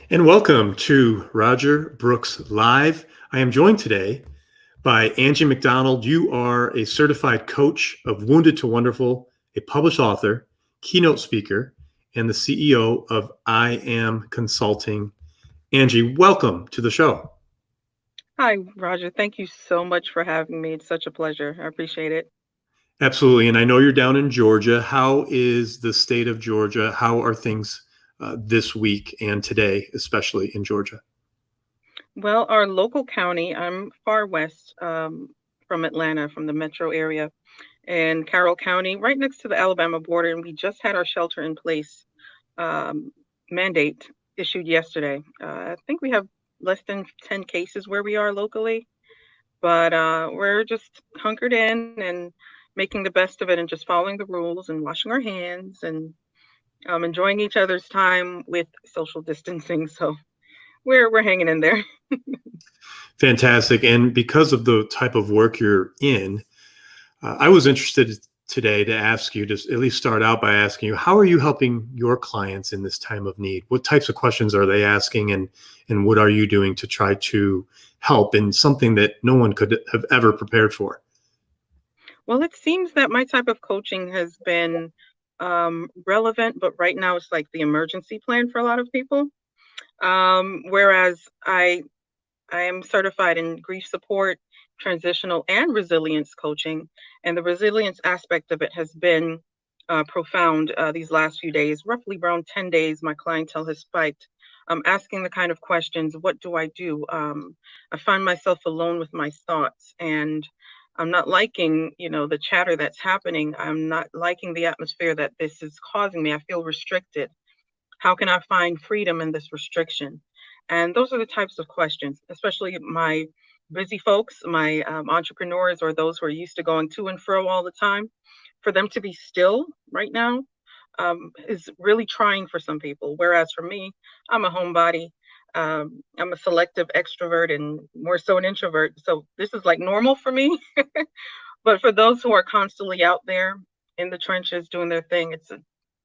And welcome to Roger Brooks Live. I am joined today by Angie McDonald. You are a certified coach of Wounded to Wonderful, a published author, keynote speaker, and the CEO of I Am Consulting. Angie, welcome to the show. Hi, Roger. Thank you so much for having me. It's such a pleasure. I appreciate it. Absolutely. And I know you're down in Georgia. How is the state of Georgia? How are things this week and today, especially in Georgia? Well, our local county, I'm far west from Atlanta, from the metro area, in Carroll County, right next to the Alabama border. And we just had our shelter in place um, mandate issued yesterday. I think we have less than 10 cases where we are locally, but we're just hunkered in and making the best of it and just following the rules and washing our hands and enjoying each other's time with social distancing. So we're hanging in there. Fantastic. And because of the type of work you're in, I was interested today to ask you, to at least start out by asking you, how are you helping your clients in this time of need? What types of questions are they asking, and what are you doing to try to help in something that no one could have ever prepared for? Well, it seems that my type of coaching has been relevant, but right now it's like the emergency plan for a lot of people. Whereas I am certified in grief support, transitional, and resilience coaching. And the resilience aspect of it has been profound these last few days. Roughly around 10 days, my clientele has spiked. Asking the kind of questions, what do I do? I find myself alone with my thoughts, and I'm not liking, the chatter that's happening. I'm not liking the atmosphere that this is causing me. I feel restricted. How can I find freedom in this restriction? And those are the types of questions, especially my busy folks, my entrepreneurs, or those who are used to going to and fro all the time. For them to be still right now is really trying for some people. Whereas for me, I'm a homebody. I'm a selective extrovert and more so an introvert. So this is like normal for me. But for those who are constantly out there in the trenches doing their thing,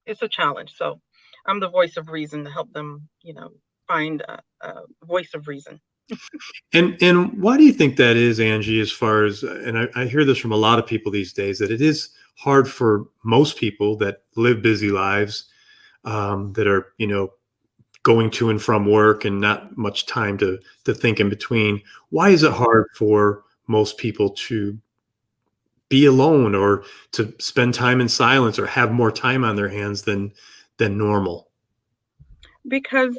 it's a challenge. So I'm the voice of reason to help them, find a voice of reason. And why do you think that is, Angie, as far as, and I hear this from a lot of people these days, that it is hard for most people that live busy lives, that are, going to and from work and not much time to think in between. Why is it hard for most people to be alone, or to spend time in silence, or have more time on their hands than normal? Because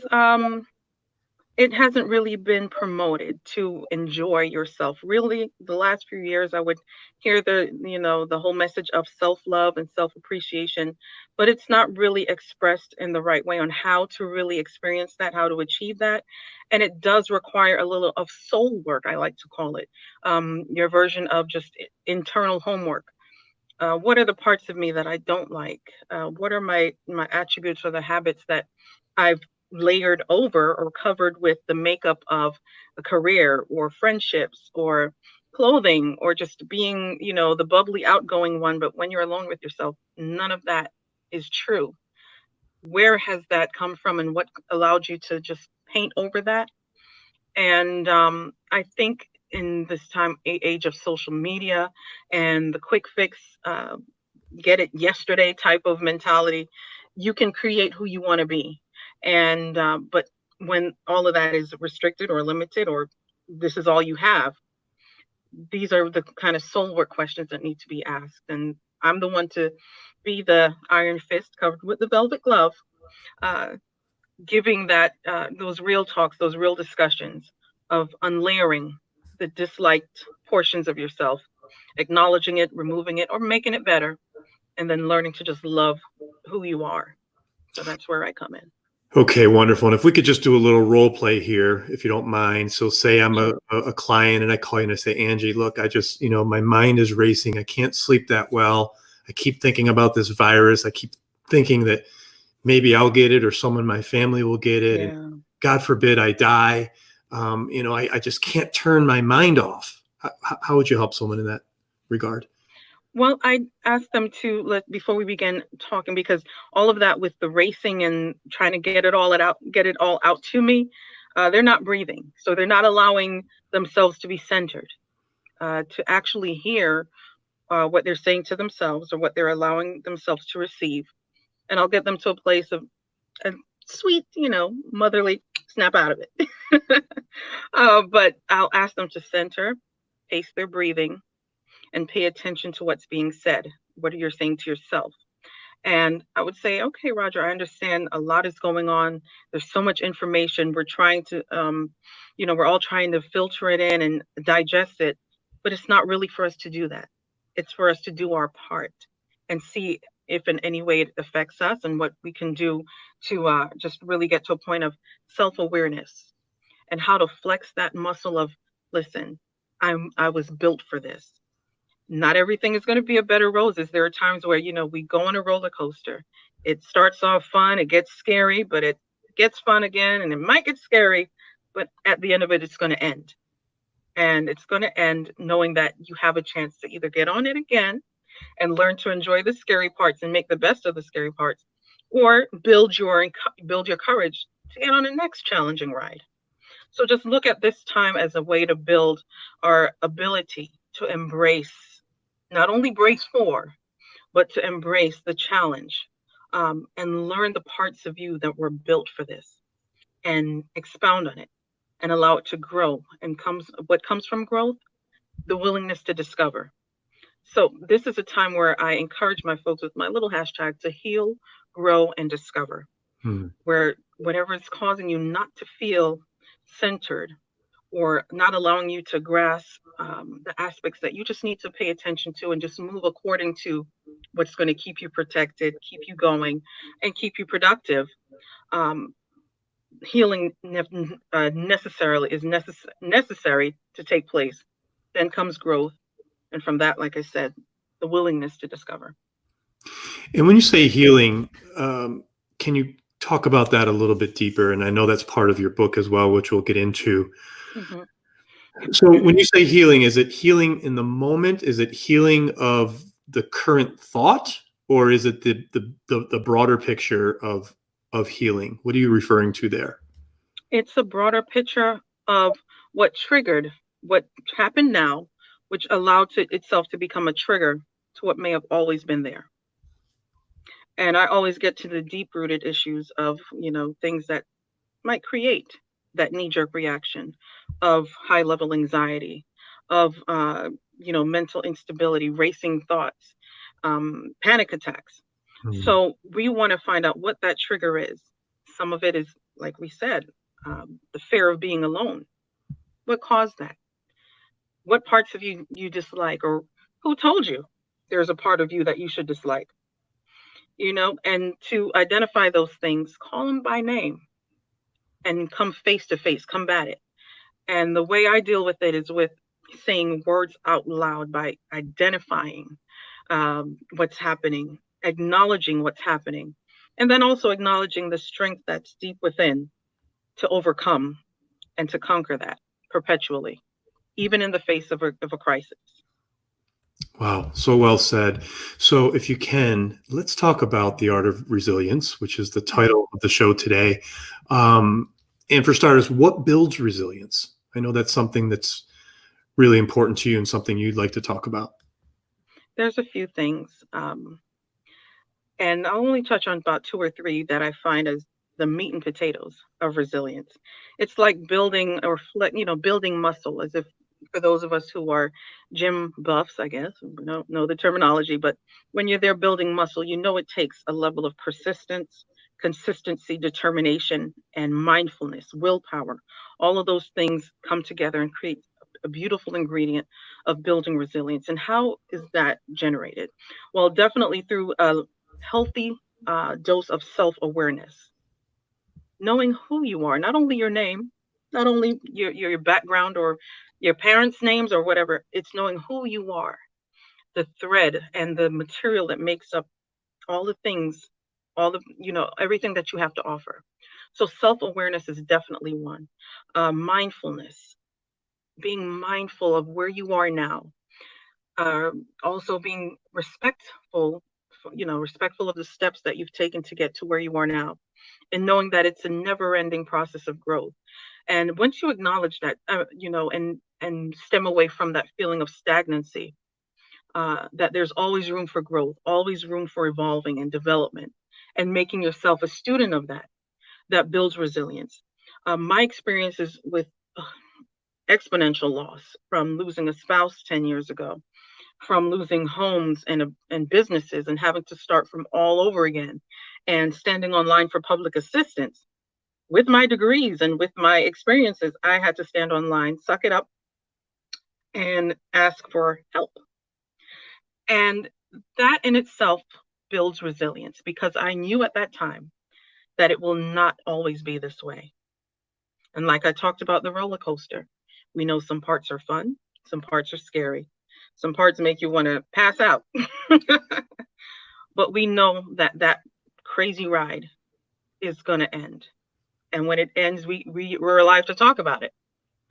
it hasn't really been promoted to enjoy yourself. Really, the last few years, I would hear the whole message of self-love and self-appreciation, but it's not really expressed in the right way on how to really experience that, how to achieve that. And it does require a little of soul work, I like to call it, your version of just internal homework. What are the parts of me that I don't like? What are my attributes or the habits that I've layered over or covered with the makeup of a career or friendships or clothing or just being, the bubbly outgoing one, but when you're alone with yourself, none of that is true. Where has that come from and what allowed you to just paint over that? And I think in this age of social media and the quick fix, get it yesterday type of mentality, you can create who you want to be. And but when all of that is restricted or limited, or this is all you have, these are the kind of soul work questions that need to be asked. And I'm the one to be the iron fist covered with the velvet glove, uh, giving that those real talks, those real discussions of unlayering the disliked portions of yourself, acknowledging it, removing it, or making it better, and then learning to just love who you are. So that's where I come in. Okay, wonderful. And if we could just do a little role play here, if you don't mind. So say I'm a, Sure. a client and I call you and I say, Angie, look, I just, my mind is racing. I can't sleep that well. I keep thinking about this virus. I keep thinking that maybe I'll get it or someone in my family will get it. And Yeah. God forbid I die. I just can't turn my mind off. How would you help someone in that regard? Well, I asked them to let before we begin talking, because all of that with the racing and trying to get it all out to me, they're not breathing, so they're not allowing themselves to be centered, to actually hear what they're saying to themselves or what they're allowing themselves to receive. And I'll get them to a place of a sweet, motherly snap out of it. But I'll ask them to center, pace their breathing, and pay attention to what's being said. What are you saying to yourself? And I would say, okay, Roger, I understand a lot is going on. There's so much information. We're trying to, we're all trying to filter it in and digest it, but it's not really for us to do that. It's for us to do our part and see if in any way it affects us and what we can do to just really get to a point of self awareness and how to flex that muscle of, listen, I was built for this. Not everything is going to be a bed of roses. There are times where, we go on a roller coaster. It starts off fun, it gets scary, but it gets fun again, and it might get scary, but at the end of it, it's going to end. And it's going to end knowing that you have a chance to either get on it again and learn to enjoy the scary parts and make the best of the scary parts, or build your courage to get on the next challenging ride. So just look at this time as a way to build our ability to embrace, not only brace for, but to embrace the challenge, and learn the parts of you that were built for this and expound on it and allow it to grow. And what comes from growth? The willingness to discover. So this is a time where I encourage my folks with my little hashtag to heal, grow, and discover, Hmm. where whatever is causing you not to feel centered or not allowing you to grasp the aspects that you just need to pay attention to and just move according to what's going to keep you protected, keep you going, and keep you productive. Um, Healing necessarily is necessary to take place. Then comes growth, and from that, like I said, the willingness to discover. And when you say healing, can you talk about that a little bit deeper? And I know that's part of your book as well, which we'll get into. Hmm. So when you say healing, is it healing in the moment? Is it healing of the current thought, or is it the broader picture of healing? What are you referring to there? It's a broader picture of what triggered what happened now, which allowed itself to become a trigger to what may have always been there. And I always get to the deep rooted issues of, things that might create that knee jerk reaction of high level anxiety, of, mental instability, racing thoughts, panic attacks. Hmm. So we want to find out what that trigger is. Some of it is, like we said, the fear of being alone. What caused that? What parts of you dislike, or who told you there's a part of you that you should dislike? And to identify those things, call them by name and come face to face, combat it. And the way I deal with it is with saying words out loud by identifying what's happening, acknowledging what's happening, and then also acknowledging the strength that's deep within to overcome and to conquer that perpetually, even in the face of a crisis. Wow, so well said. So, if you can, let's talk about the art of resilience, which is the Mhm. title of the show today. Um, and for starters, what builds resilience? I know that's something that's really important to you and something you'd like to talk about. There's a few things. And I'll only touch on about two or three that I find as the meat and potatoes of resilience. It's like building building muscle, as if for those of us who are gym buffs, I guess, we don't know the terminology, but when you're there building muscle, it takes a level of persistence, consistency, determination, and mindfulness, willpower. All of those things come together and create a beautiful ingredient of building resilience. And how is that generated? Well, definitely through a healthy dose of self awareness, knowing who you are, not only your name, not only your background or your parents' names or whatever, it's knowing who you are, the thread and the material that makes up all the things, everything that you have to offer. So self awareness is definitely one. Mindfulness, being mindful of where you are now, Also being respectful, respectful of the steps that you've taken to get to where you are now, and knowing that it's a never-ending process of growth. And once you acknowledge that, and stem away from that feeling of stagnancy, that there's always room for growth, always room for evolving and development, and making yourself a student of that, that builds resilience. My experiences with exponential loss, from losing a spouse 10 years ago, from losing homes and businesses and having to start from all over again, and standing online for public assistance. With my degrees and with my experiences, I had to stand online, suck it up, and ask for help. And that in itself builds resilience, because I knew at that time that it will not always be this way. And like I talked about the roller coaster, we know some parts are fun, some parts are scary, some parts make you want to pass out. But we know that that crazy ride is going to end. And when it ends, we're alive to talk about it.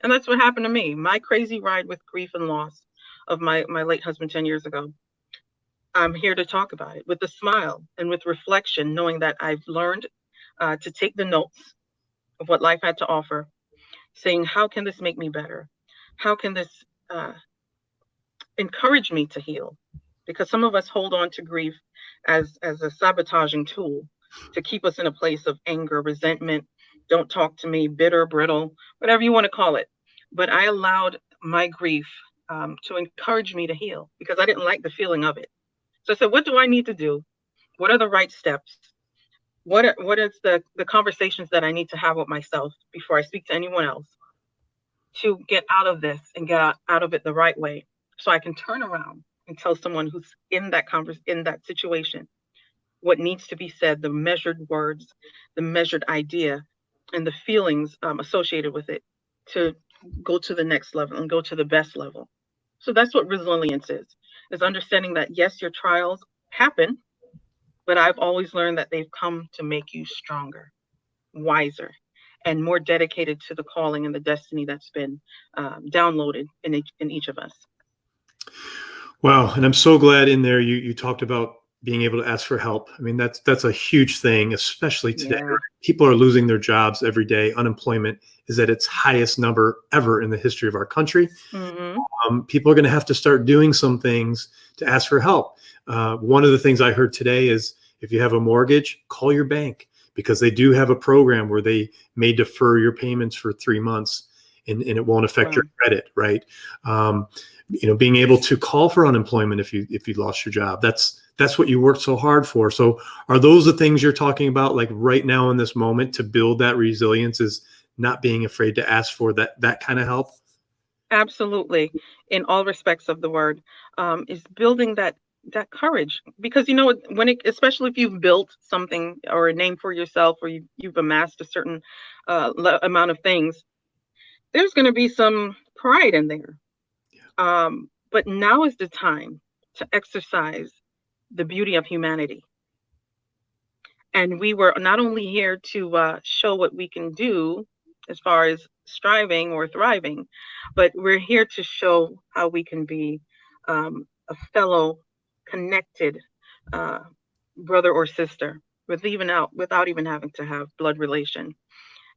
And that's what happened to me. My crazy ride with grief and loss of my late husband 10 years ago. I'm here to talk about it with a smile and with reflection, knowing that I've learned to take the notes of what life had to offer, saying, how can this make me better? How can this uh, encourage me to heal? Because some of us hold on to grief as a sabotaging tool to keep us in a place of anger, resentment, don't talk to me, bitter, brittle, whatever you want to call it. But I allowed my grief to encourage me to heal, because I didn't like the feeling of it. So I said, what do I need to do? What are the right steps? What is the conversations that I need to have with myself before I speak to anyone else, to get out of this and get out of it the right way, so I can turn around and tell someone who's in that situation what needs to be said, the measured words, the measured idea, and the feelings associated with it, to go to the next level and go to the best level. So that's what resilience is understanding that yes, your trials happen, but I've always learned that they've come to make you stronger, wiser, and more dedicated to the calling and the destiny that's been downloaded in each of us. Wow. And I'm so glad in there you talked about being able to ask for help. I mean, that's a huge thing, especially today. Yeah. People are losing their jobs every day. Unemployment is at its highest number ever in the history of our country. Hmm. People are going to have to start doing some things to ask for help. One of the things I heard today is, if you have a mortgage, call your bank, because they do have a program where they may defer your payments for 3 months, and it won't affect your Wow. credit, right? Being able to call for unemployment if you lost your job, that's what you worked so hard for. So are those the things you're talking about, like right now in this moment, to build that resilience, is not being afraid to ask for that kind of help? Absolutely, in all respects of the word, is building that courage. Because when it, especially if you've built something or a name for yourself, or you've amassed a certain amount of things, there's going to be some pride in there. But now is the time to exercise the beauty of humanity. And we were not only here to show what we can do as far as striving or thriving, but we're here to show how we can be a fellow connected uh, brother or sister, without even having to have blood relation.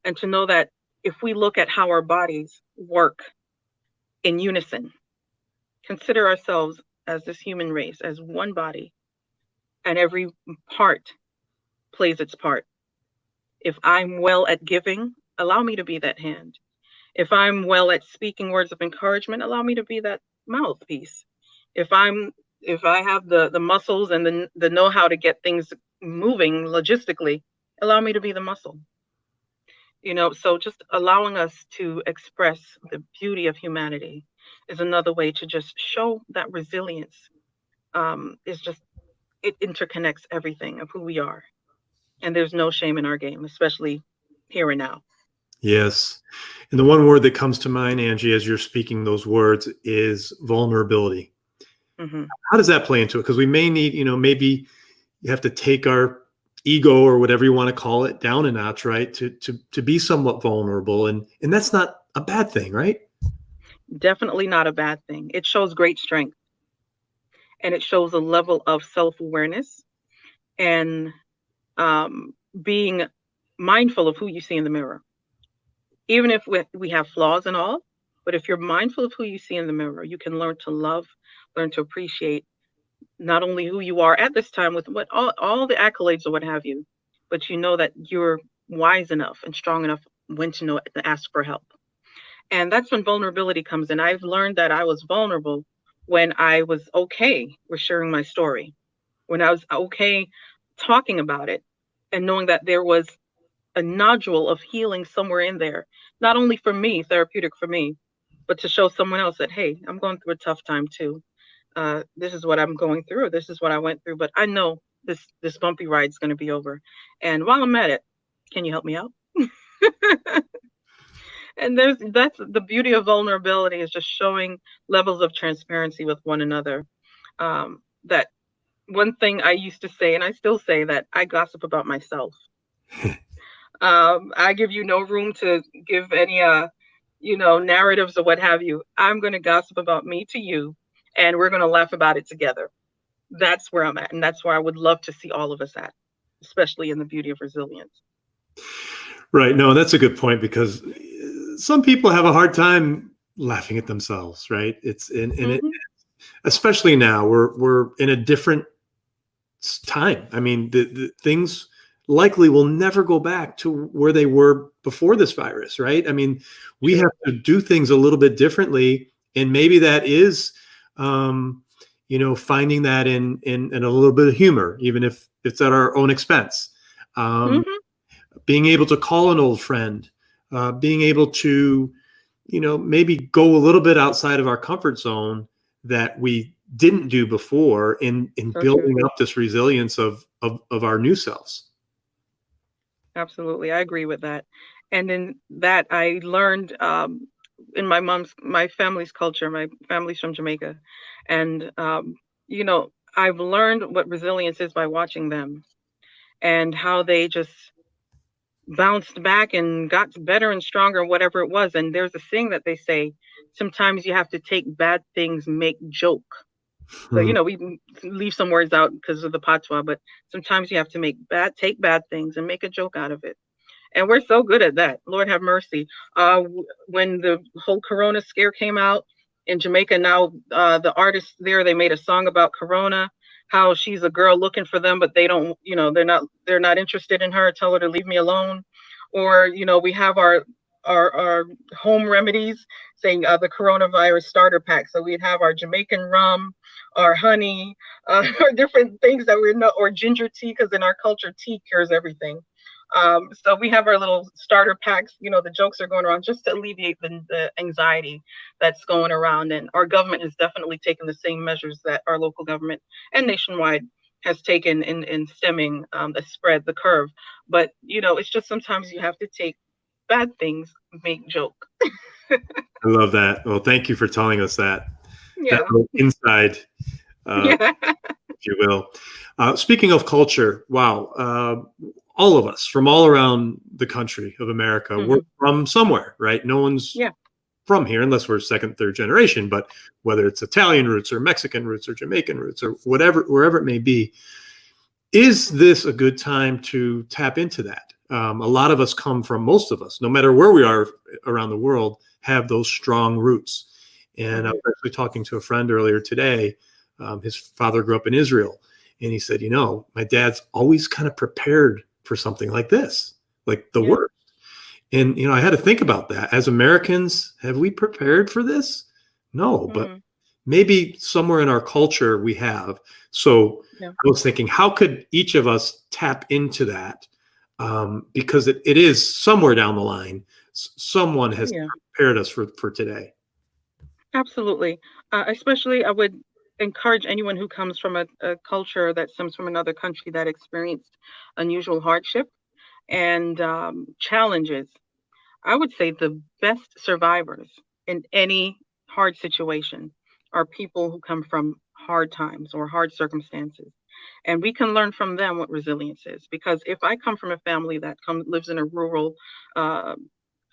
And to know that if we look at how our bodies work in unison, consider ourselves as this human race as one body, and every part plays its part. If I'm well at giving, allow me to be that hand. If I'm well at speaking words of encouragement, allow me to be that mouthpiece. If I'm if I have the muscles and the know how to get things moving logistically, allow me to be the muscle. So just allowing us to express the beauty of humanity is another way to just show that resilience is just, it interconnects everything of who we are. And there's no shame in our game, especially here and now. Yes. And the one word that comes to mind, Angie, as you're speaking those words, is vulnerability. Hmm. How does that play into it? Because we may need, maybe you have to take our ego, or whatever you want to call it, down a notch, right? To be somewhat vulnerable. And that's not a bad thing, right? Definitely not a bad thing. It shows great strength. and it shows a level of self-awareness and being mindful of who you see in the mirror. Even if we have flaws and all, but if you're mindful of who you see in the mirror, you can learn to love, learn to appreciate not only who you are at this time with what all the accolades or what have you, but you know that you're wise enough and strong enough when to know to ask for help. And that's when vulnerability comes in. I've learned that I was vulnerable when I was okay with sharing my story, when I was okay talking about it, and knowing that there was a nodule of healing somewhere in there, not only for me, therapeutic for me, but to show someone else that, hey, I'm going through a tough time too. This is what I'm going through. This is what I went through, but I know this bumpy ride is going to be over. And while I'm at it, can you help me out? And that's the beauty of vulnerability, is just showing levels of transparency with one another. That one thing I used to say, and I still say, that I gossip about myself. I give you no room to give any narratives or what have you. I'm going to gossip about me to you, and we're going to laugh about it together. That's where I'm at, and that's where I would love to see all of us at, especially in the beauty of resilience. Right. No, that's a good point, because some people have a hard time laughing at themselves, right? It's in it, Hmm. especially now we're in a different time. I mean, the things likely will never go back to where they were before this virus, right? I mean, we True. have to do things a little bit differently, and maybe that is, um, finding that in a little bit of humor, even if it's at our own expense. Um, Hmm. Being able to call an old friend, being able to, maybe go a little bit outside of our comfort zone that we didn't do before, in So true. building up this resilience of our new selves. Absolutely, I agree with that. And in that, I learned in my family's culture. My family's from Jamaica, and I've learned what resilience is by watching them and how they just bounced back and got better and stronger, whatever it was. And there's a saying that they say, sometimes you have to take bad things, make joke. So, Hmm. we leave some words out because of the patois, but sometimes you have to take bad things and make a joke out of it. And we're so good at that. Lord have mercy. When the whole Corona scare came out in Jamaica, now the artists there, they made a song about Corona, how she's a girl looking for them, but they don't, they're not interested in her. Tell her to leave me alone. Or we have our home remedies, saying the coronavirus starter pack. So we'd have our Jamaican rum, our honey, or different things that we know, or ginger tea, because in our culture, tea cures everything. So we have our little starter packs. The jokes are going around just to alleviate the anxiety that's going around. And our government has definitely taken the same measures that our local government and nationwide has taken in stemming the spread, the curve. But it's just sometimes you have to take bad things, make joke. I love that. Well, thank you for telling us that Yeah. little inside, Yeah. if you will. Speaking of culture, wow, all of us from all around the country of America, we're Hmm. from somewhere, right? No one's Yeah. from here unless we're second, third generation, but whether it's Italian roots or Mexican roots or Jamaican roots or whatever, wherever it may be, is this a good time to tap into that? A lot of us most of us, no matter where we are around the world, have those strong roots. And I Hmm. was actually talking to a friend earlier today. His father grew up in Israel, and he said, my dad's always kind of prepared for something like this, like the Yeah. worst. And I had to think about that. As Americans, have we prepared for this? No, but Hmm. maybe somewhere in our culture we have. So Yeah. I was thinking, how could each of us tap into that? Because it is somewhere down the line, someone Oh has yeah. prepared us for today. Absolutely. Especially, I would encourage anyone who comes from a culture that stems from another country that experienced unusual hardship and challenges. I would say the best survivors in any hard situation are people who come from hard times or hard circumstances. And we can learn from them what resilience is. Because if I come from a family that lives in a rural, uh,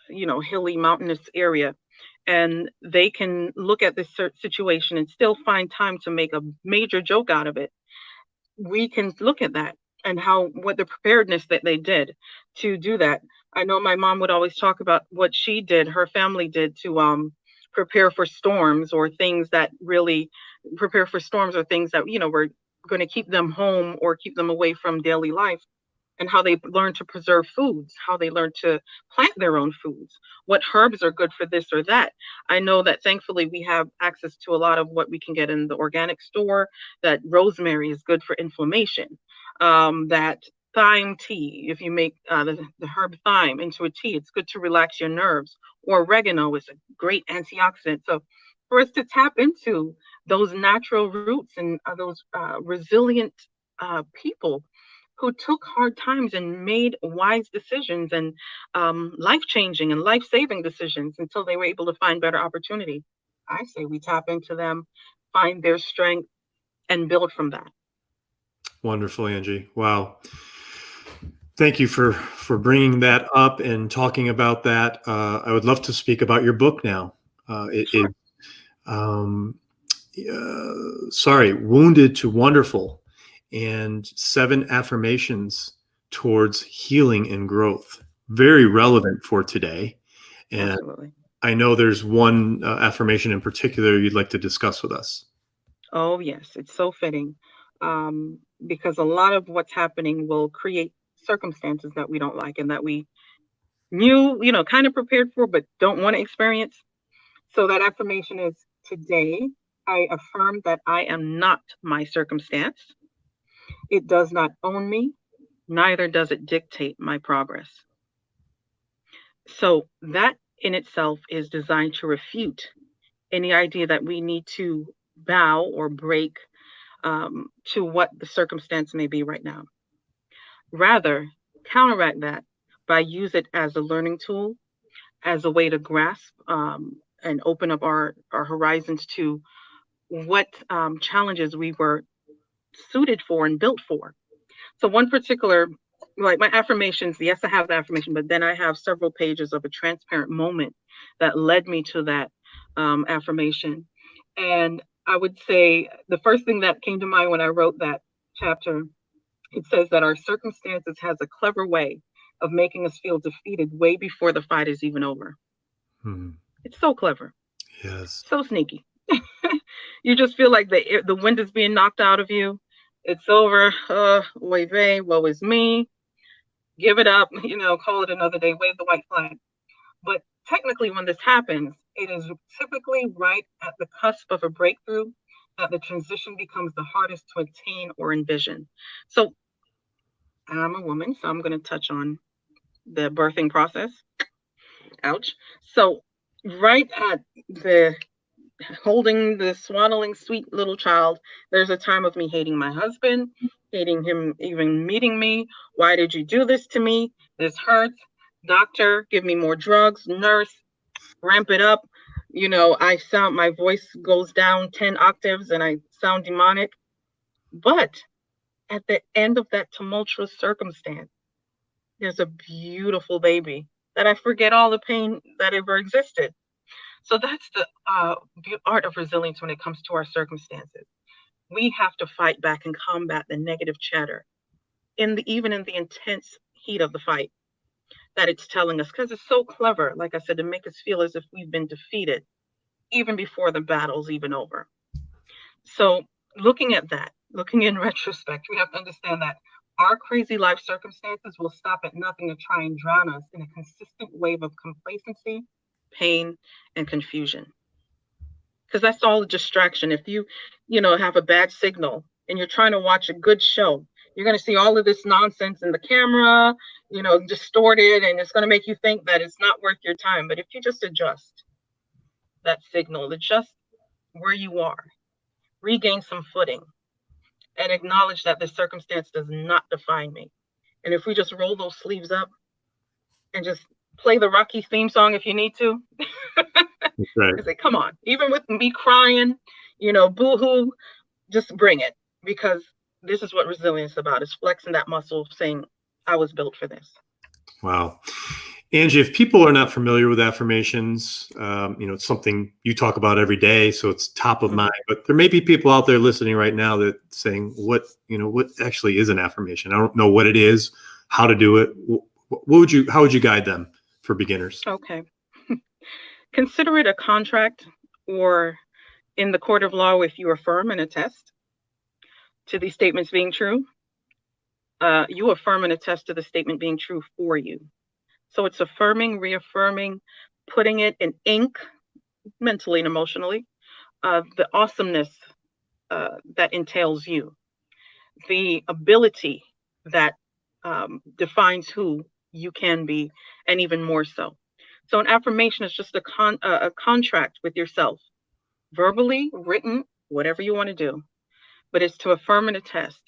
hilly, mountainous area, and they can look at this situation and still find time to make a major joke out of it, we can look at that and how what the preparedness that they did to do that. I know my mom would always talk about what she did, her family did to prepare for storms or things that really prepare for storms or things that were going to keep them home or keep them away from daily life, and how they learn to preserve foods, how they learn to plant their own foods, what herbs are good for this or that. I know that thankfully we have access to a lot of what we can get in the organic store, that rosemary is good for inflammation, that thyme tea, if you make the herb thyme into a tea, it's good to relax your nerves, or oregano is a great antioxidant. So for us to tap into those natural roots and those resilient people who took hard times and made wise decisions and life changing and life saving decisions until they were able to find better opportunity. I say we tap into them, find their strength, and build from that. Wonderful, Angie. Wow. Thank you for bringing that up and talking about that. I would love to speak about your book now. It is, Sure. Wounded to Wonderful, and 7 affirmations towards healing and growth. Very relevant for today. And Absolutely. I know there's one affirmation in particular you'd like to discuss with us. Oh, yes, it's so fitting, because a lot of what's happening will create circumstances that we don't like and that we knew, kind of prepared for, but don't want to experience. So that affirmation is: today, I affirm that I am not my circumstance. It does not own me, neither does it dictate my progress. So that in itself is designed to refute any idea that we need to bow or break to what the circumstance may be right now. Rather, counteract that by use it as a learning tool, as a way to grasp and open up our horizons to what challenges we were suited for and built for. So one particular, like my affirmations, yes, I have the affirmation, but then I have several pages of a transparent moment that led me to that affirmation. And I would say the first thing that came to mind when I wrote that chapter, it says that our circumstances has a clever way of making us feel defeated way before the fight is even over. Hmm. It's so clever, Yes. so sneaky. You just feel like the wind is being knocked out of you. It's over. Oy vey, woe is me. Give it up. Call it another day. Wave the white flag. But technically, when this happens, it is typically right at the cusp of a breakthrough that the transition becomes the hardest to attain or envision. So I'm a woman, so I'm going to touch on the birthing process. Ouch. So right at the holding the swaddling sweet little child, there's a time of me hating my husband, hating him even meeting me. Why did you do this to me? This hurts. Doctor, give me more drugs. Nurse, ramp it up. My voice goes down 10 octaves and I sound demonic. But at the end of that tumultuous circumstance, there's a beautiful baby that I forget all the pain that ever existed. So that's the art of resilience when it comes to our circumstances. We have to fight back and combat the negative chatter even in the intense heat of the fight that it's telling us, because it's so clever, like I said, to make us feel as if we've been defeated even before the battle's even over. So looking in retrospect, we have to understand that our crazy life circumstances will stop at nothing to try and drown us in a consistent wave of complacency, pain, and confusion. Because that's all a distraction. If you have a bad signal and you're trying to watch a good show, you're going to see all of this nonsense in the camera, distorted, and it's going to make you think that it's not worth your time. But if you just adjust that signal, adjust where you are, regain some footing, and acknowledge that the circumstance does not define me. And if we just roll those sleeves up and just play the Rocky theme song if you need to, Right. I say, come on, even with me crying, boo-hoo, just bring it, because this is what resilience is about, is flexing that muscle, saying, I was built for this. Wow. Angie, if people are not familiar with affirmations, it's something you talk about every day, so it's top of mind. Mhm. But there may be people out there listening right now that saying, what actually is an affirmation? I don't know what it is, how to do it. How would you guide them for beginners? Okay. Consider it a contract, or in the court of law, if you affirm and attest to these statements being true, you affirm and attest to the statement being true for you. So it's affirming, reaffirming, putting it in ink mentally and emotionally, the awesomeness that entails you, the ability that defines who you can be, and even more so. So an affirmation is just a contract with yourself, verbally, written, whatever you want to do, but it's to affirm and attest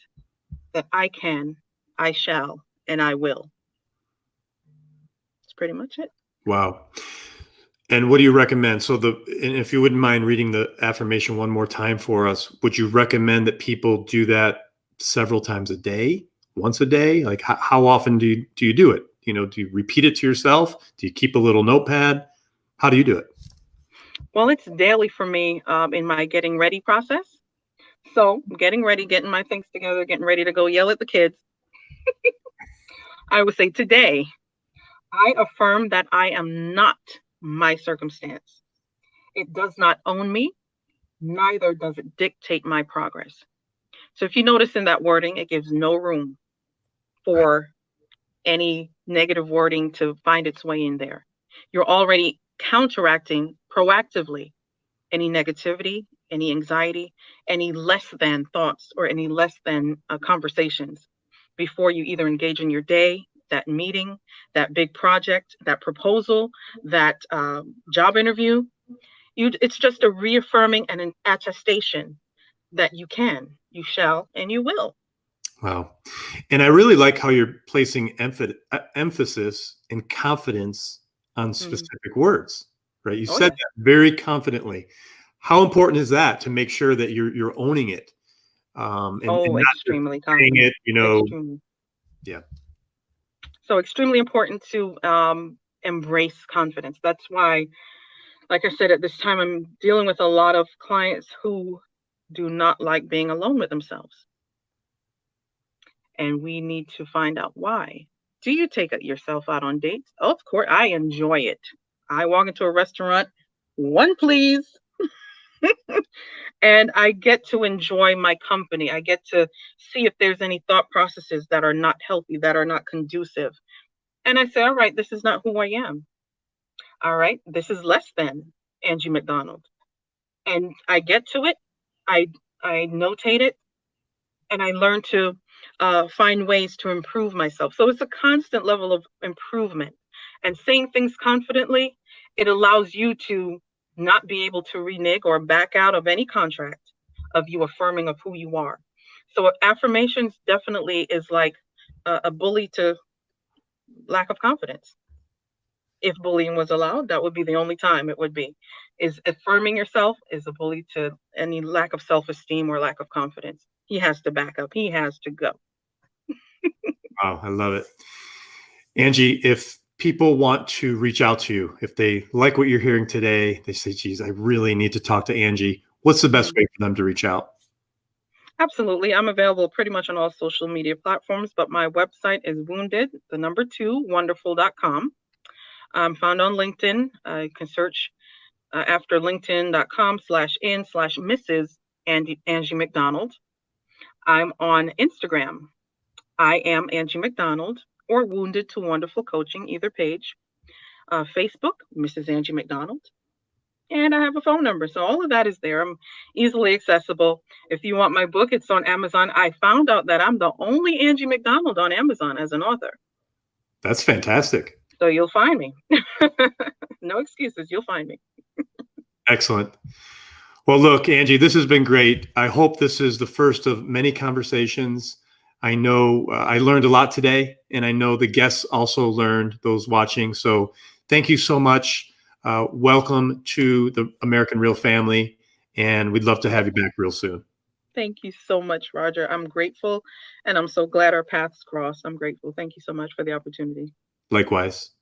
that I can, I shall, and I will. That's pretty much it. Wow. And what do you recommend? And if you wouldn't mind reading the affirmation one more time for us, would you recommend that people do that several times a day, once a day? Like how often do you do it? Do you repeat it to yourself? Do you keep a little notepad? How do you do it? Well, it's daily for me in my getting ready process. So, getting ready, getting my things together, getting ready to go yell at the kids. I would say today, I affirm that I am not my circumstance. It does not own me, neither does it dictate my progress. So, if you notice in that wording, it gives no room for any negative wording to find its way in there. You're already counteracting proactively any negativity, any anxiety, any less than thoughts, or any less than conversations before you either engage in your day, that meeting, that big project, that proposal, that job interview. It's just a reaffirming and an attestation that you can, you shall, and you will. Wow. And I really like how you're placing emphasis and confidence on Mm. specific words, right? You Oh, said yes. that very confidently. How important is that to make sure that you're owning it, and Oh, not just extremely saying confident. it? Extremely. Yeah. So, extremely important to embrace confidence. That's why, like I said, at this time, I'm dealing with a lot of clients who do not like being alone with themselves. And we need to find out why. Do you take yourself out on dates? Of course, I enjoy it. I walk into a restaurant, one please, and I get to enjoy my company. I get to see if there's any thought processes that are not healthy, that are not conducive. And I say, all right, this is not who I am. All right, this is less than Angie McDonald. And I get to it, I I notate it, and I learn to find ways to improve myself. So it's a constant level of improvement. And saying things confidently, it allows you to not be able to renege or back out of any contract of you affirming of who you are. So affirmations definitely is like a bully to lack of confidence. If bullying was allowed, that would be the only time it would be. Is affirming yourself is a bully to any lack of self-esteem or lack of confidence. He has to back up. He has to go. Wow, I love it. Angie, if people want to reach out to you, if they like what you're hearing today, they say, geez, I really need to talk to Angie. What's the best Mhm. way for them to reach out? Absolutely. I'm available pretty much on all social media platforms, but my website is wounded, the number two, wonderful.com. I'm found on LinkedIn. You can search after linkedin.com/in/Mrs. Angie McDonald. I'm on Instagram. I am Angie McDonald, or Wounded to Wonderful Coaching, either page. Facebook, Mrs. Angie McDonald. And I have a phone number. So all of that is there. I'm easily accessible. If you want my book, it's on Amazon. I found out that I'm the only Angie McDonald on Amazon as an author. That's fantastic. So you'll find me. No excuses. You'll find me. Excellent. Well, look, Angie, this has been great. I hope this is the first of many conversations. I know I learned a lot today, and I know the guests also learned, those watching. So thank you so much. Welcome to the American Real family, and we'd love to have you back real soon. Thank you so much, Roger. I'm grateful, and I'm so glad our paths crossed. I'm grateful. Thank you so much for the opportunity. Likewise.